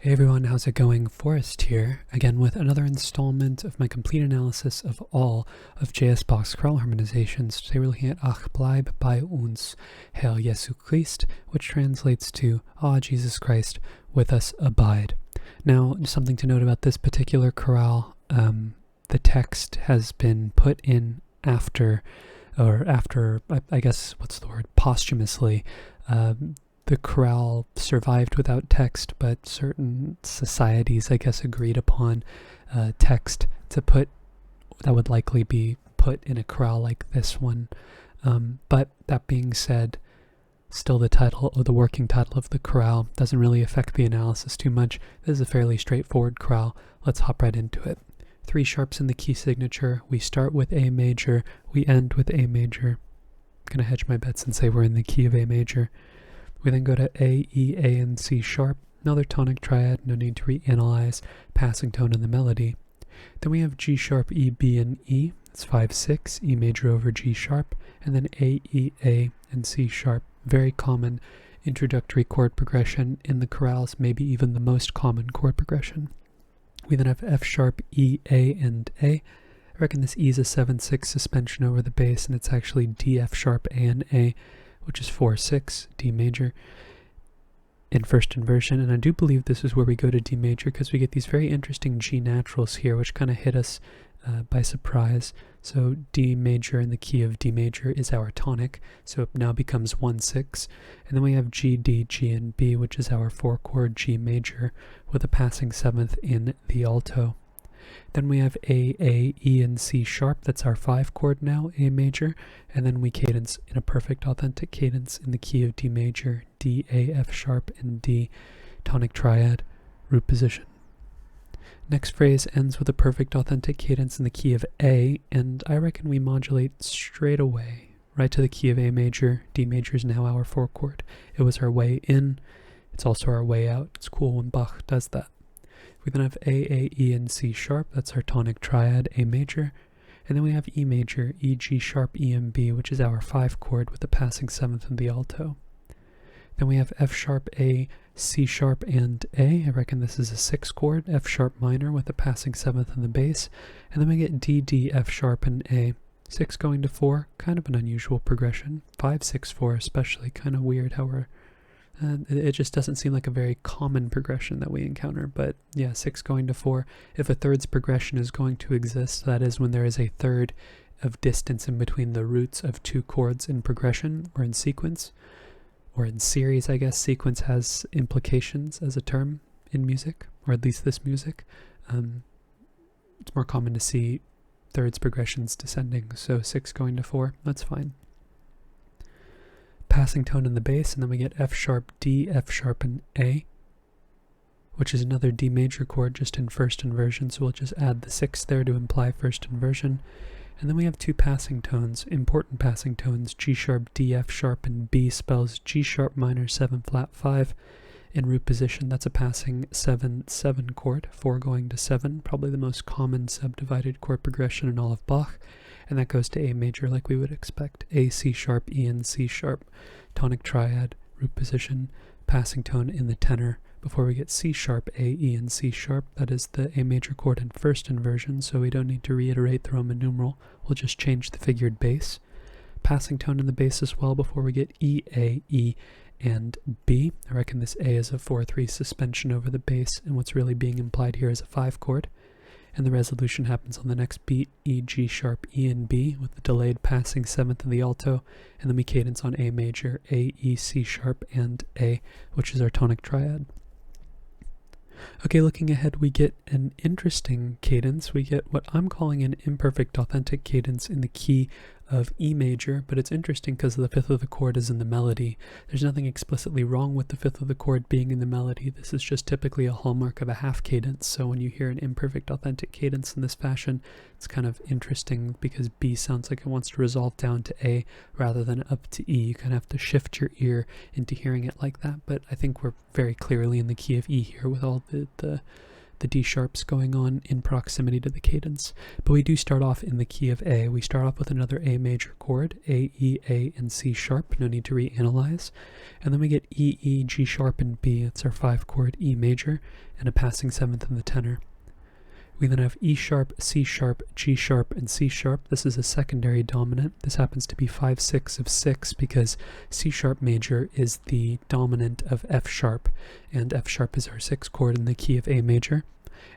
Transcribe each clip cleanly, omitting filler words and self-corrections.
Hey everyone, how's it going? Forrest here, again with another installment of my complete analysis of all of J.S. Bach's chorale harmonizations. Today we're looking at Ach, bleib bei uns, Herr, Jesu Christ, which translates to, Ah, Jesus Christ, with us abide. Now, something to note about this particular chorale, the text has been put in after, I guess, what's the word, posthumously. The chorale survived without text, but certain societies, I guess, agreed upon text to put that would likely be put in a chorale like this one. But that being said, still the title or the working title of the chorale doesn't really affect the analysis too much. This is a fairly straightforward chorale. Let's hop right into it. 3 sharps in the key signature. We start with A major. We end with A major. I'm going to hedge my bets and say we're in the key of A major. We then go to A, E, A, and C sharp. Another tonic triad, no need to reanalyze. Passing tone in the melody. Then we have G sharp, E, B, and E. It's 5-6, E major over G sharp. And then A, E, A, and C sharp. Very common introductory chord progression in the chorales, maybe even the most common chord progression. We then have F sharp, E, A, and A. I reckon this E is a 7-6 suspension over the bass, and it's actually D, F sharp, A, and A, which is 4-6, D major, in first inversion. And I do believe this is where we go to D major, because we get these very interesting G naturals here, which kind of hit us by surprise. So D major in the key of D major is our tonic, so it now becomes 1-6. And then we have G, D, G, and B, which is our 4-chord G major, with a passing 7th in the alto. Then we have A, E, and C sharp. That's our 5-chord now, A major. And then we cadence in a perfect authentic cadence in the key of D major, D, A, F sharp, and D, tonic triad, root position. Next phrase ends with a perfect authentic cadence in the key of A, and I reckon we modulate straight away, right to the key of A major. D major is now our 4-chord. It was our way in. It's also our way out. It's cool when Bach does that. We then have A, E, and C sharp. That's our tonic triad, A major. And then we have E major, E, G sharp, E, and B, which is our 5-chord with the passing 7th in the alto. Then we have F sharp, A, C sharp, and A. I reckon this is a 6-chord, F sharp minor with the passing 7th in the bass. And then we get D, D, F sharp, and A. 6 going to 4, kind of an unusual progression. 5, 6, 4 especially, kind of weird how we're it just doesn't seem like a very common progression that we encounter, but yeah, 6 going to 4. If a thirds progression is going to exist, that is when there is a third of distance in between the roots of 2 chords in progression or in sequence, or in series, I guess. Sequence has implications as a term in music, or at least this music. It's more common to see thirds progressions descending, so 6 going to 4, that's fine. Passing tone in the bass, and then we get F sharp, D, F sharp, and A, which is another D major chord just in first inversion, so we'll just add the 6 there to imply first inversion. And then we have 2 passing tones, important passing tones, G sharp, D, F sharp, and B spells G sharp minor 7 flat 5 in root position. That's a passing 7-7 chord, 4 going to 7, probably the most common subdivided chord progression in all of Bach. And that goes to A major like we would expect. A, C sharp, E, and C sharp. Tonic triad, root position, passing tone in the tenor before we get C sharp, A, E, and C sharp. That is the A major chord in first inversion, so we don't need to reiterate the Roman numeral. We'll just change the figured bass. Passing tone in the bass as well before we get E, A, E, and B. I reckon this A is a 4-3 suspension over the bass, and what's really being implied here is a 5-chord. And the resolution happens on the next beat, E, G sharp, E, and B, with the delayed passing 7th in the alto, and then we cadence on A major, A, E, C sharp, and A, which is our tonic triad. Okay, looking ahead, we get an interesting cadence. We get what I'm calling an imperfect authentic cadence in the key of E major, but it's interesting because the 5th of the chord is in the melody. There's nothing explicitly wrong with the 5th of the chord being in the melody. This is just typically a hallmark of a half cadence, so when you hear an imperfect authentic cadence in this fashion, it's kind of interesting because B sounds like it wants to resolve down to A rather than up to E. You kind of have to shift your ear into hearing it like that, but I think we're very clearly in the key of E here with all the the D sharps going on in proximity to the cadence. But we do start off in the key of A. We start off with another A major chord, A, E, A, and C sharp. No need to reanalyze. And then we get E, E, G sharp, and B. It's our 5-chord E major, and a passing 7th in the tenor. We then have E sharp, C sharp, G sharp, and C sharp. This is a secondary dominant. This happens to be 5/6 of 6 because C sharp major is the dominant of F sharp, and F sharp is our 6th chord in the key of A major.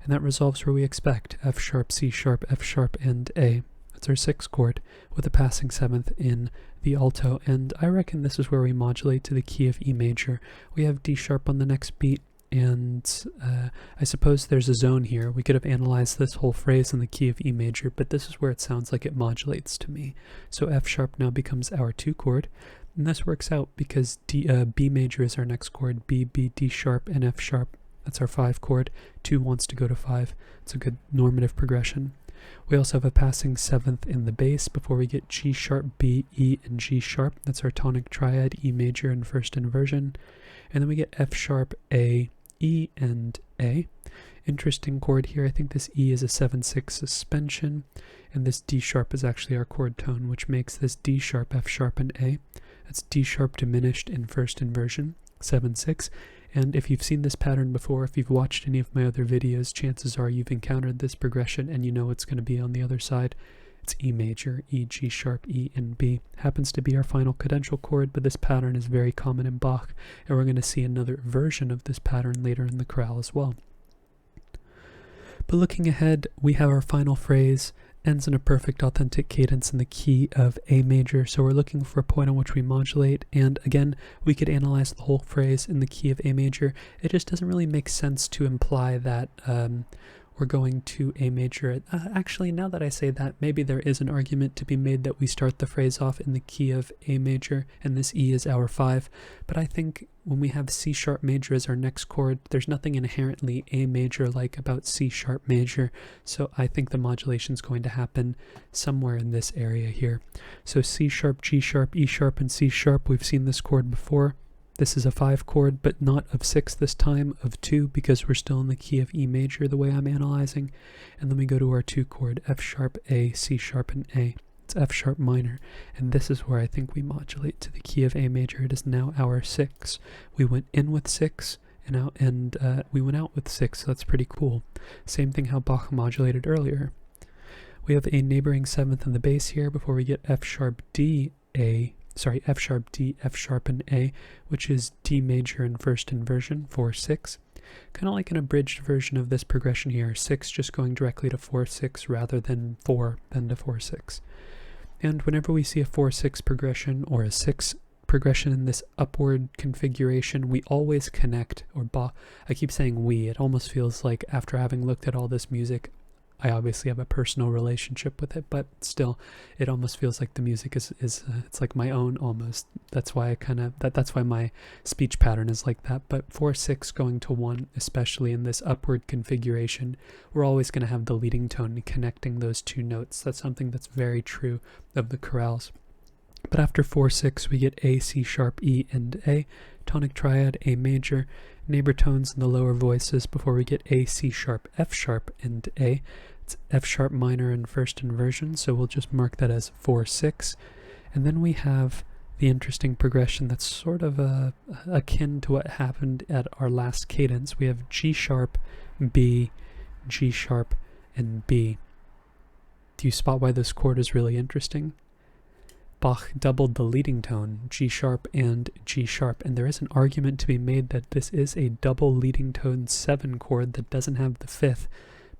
And that resolves where we expect, F sharp, C sharp, F sharp, and A. That's our 6th chord with a passing 7th in the alto, and I reckon this is where we modulate to the key of E major. We have D sharp on the next beat, and I suppose there's a zone here. We could have analyzed this whole phrase in the key of E major, but this is where it sounds like it modulates to me. So F sharp now becomes our 2 chord, and this works out because B major is our next chord, B, B, D sharp, and F sharp. That's our 5 chord. 2 wants to go to 5. It's a good normative progression. We also have a passing 7th in the bass before we get G sharp, B, E, and G sharp. That's our tonic triad, E major in first inversion. And then we get F sharp, A, E, and A. Interesting chord here. I think this E is a 7/6 suspension, and this D sharp is actually our chord tone, which makes this D sharp, F sharp, and A. That's D sharp diminished in first inversion, 7/6. And if you've seen this pattern before, if you've watched any of my other videos, chances are you've encountered this progression and you know what's going to be on the other side. It's E major, E, G sharp, E, and B. Happens to be our final cadential chord, but this pattern is very common in Bach, and we're going to see another version of this pattern later in the chorale as well. But looking ahead, we have our final phrase, ends in a perfect authentic cadence in the key of A major, so we're looking for a point on which we modulate, and again, we could analyze the whole phrase in the key of A major. It just doesn't really make sense to imply that we're going to A major. Actually, now that I say that, maybe there is an argument to be made that we start the phrase off in the key of A major, and this E is our 5, but I think when we have C sharp major as our next chord, there's nothing inherently A major-like about C sharp major, so I think the modulation is going to happen somewhere in this area here. So C sharp, G sharp, E sharp, and C sharp, we've seen this chord before. This is a 5 chord, but not of 6 this time, of 2, because we're still in the key of E major the way I'm analyzing. And then we go to our 2 chord, F sharp, A, C sharp, and A. It's F sharp minor, and this is where I think we modulate to the key of A major. It is now our 6. We went in with 6, and we went out with 6, so that's pretty cool. Same thing how Bach modulated earlier. We have a neighboring 7th in the bass here before we get F sharp, D, A, F sharp, D, F sharp, and A, which is D major in first inversion, 4/6. Kind of like an abridged version of this progression here, 6 just going directly to 4/6 rather than 4, then to 4/6. And whenever we see a 4/6 progression or a 6 progression in this upward configuration, we always connect, or I keep saying we, it almost feels like after having looked at all this music, I obviously have a personal relationship with it, but still, it almost feels like the music is it's like my own almost. That's why that's why my speech pattern is like that. But 4/6 going to 1, especially in this upward configuration, we're always going to have the leading tone connecting those 2 notes. That's something that's very true of the chorales. But after 4/6, we get A, C sharp, E, and A, tonic triad, A major, neighbor tones in the lower voices before we get A, C sharp, F sharp, and A. It's F sharp minor in first inversion, so we'll just mark that as 4/6. And then we have the interesting progression that's sort of akin to what happened at our last cadence. We have G sharp, B, G sharp, and B. Do you spot why this chord is really interesting? Bach doubled the leading tone, G sharp and G sharp, and there is an argument to be made that this is a double leading tone 7 chord that doesn't have the 5th,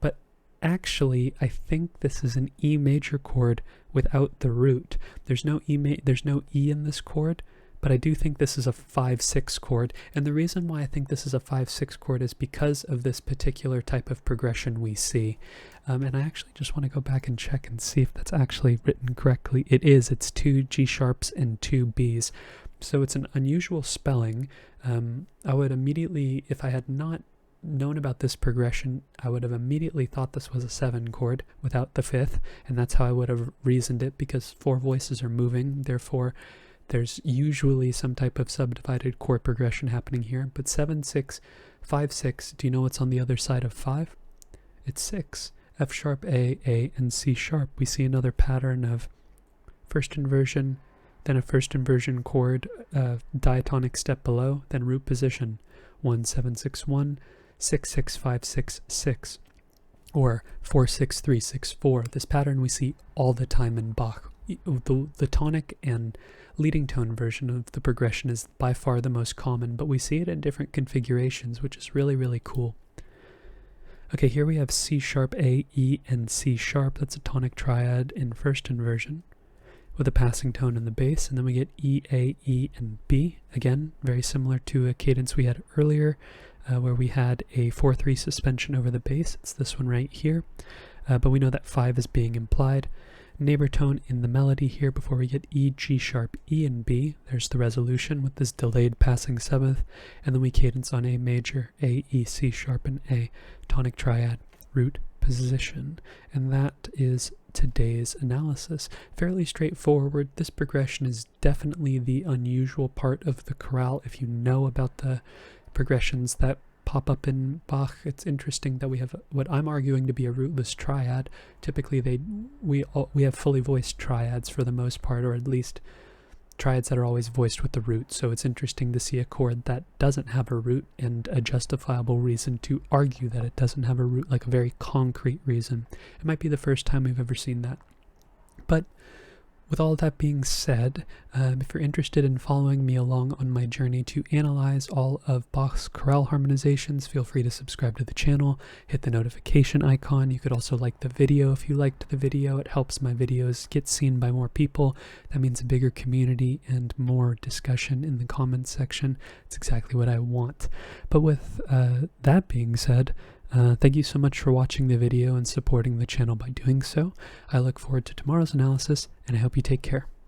but actually I think this is an E major chord without the root. There's no E in this chord, but I do think this is a 5/6 chord, and the reason why I think this is a 5/6 chord is because of this particular type of progression we see. And I actually just want to go back and check and see if that's actually written correctly. It is. It's 2 G sharps and 2 Bs. So it's an unusual spelling. I would immediately, if I had not known about this progression, I would have immediately thought this was a 7 chord without the 5th, and that's how I would have reasoned it, because 4 voices are moving, therefore there's usually some type of subdivided chord progression happening here. But 7, 6, 5, 6, do you know what's on the other side of 5? It's 6. F sharp, A, and C sharp. We see another pattern of first inversion, then a first inversion chord, diatonic step below, then root position. 1, 7, 6, 1, 6, 6, 5, 6, 6. Or 4, 6, 3, 6, 4. This pattern we see all the time in Bach. The tonic and leading tone version of the progression is by far the most common, but we see it in different configurations, which is really, really cool. Okay, here we have C sharp, A, E, and C sharp. That's a tonic triad in first inversion with a passing tone in the bass, and then we get E, A, E, and B. Again, very similar to a cadence we had earlier, where we had a 4-3 suspension over the bass. It's this one right here, but we know that 5 is being implied. Neighbor tone in the melody here before we get E, G sharp, E, and B. There's the resolution with this delayed passing seventh, and then we cadence on A major, A, E, C sharp, and A, tonic triad, root position. And that is today's analysis. Fairly straightforward. This progression is definitely the unusual part of the chorale. If you know about the progressions that pop up in Bach, it's interesting that we have what I'm arguing to be a rootless triad. Typically we have fully voiced triads for the most part, or at least triads that are always voiced with the root. So it's interesting to see a chord that doesn't have a root, and a justifiable reason to argue that it doesn't have a root, like a very concrete reason. It might be the first time we've ever seen that. But with all that being said, if you're interested in following me along on my journey to analyze all of Bach's chorale harmonizations, feel free to subscribe to the channel, hit the notification icon. You could also like the video if you liked the video. It helps my videos get seen by more people. That means a bigger community and more discussion in the comments section. It's exactly what I want. But with that being said, thank you so much for watching the video and supporting the channel by doing so. I look forward to tomorrow's analysis, and I hope you take care.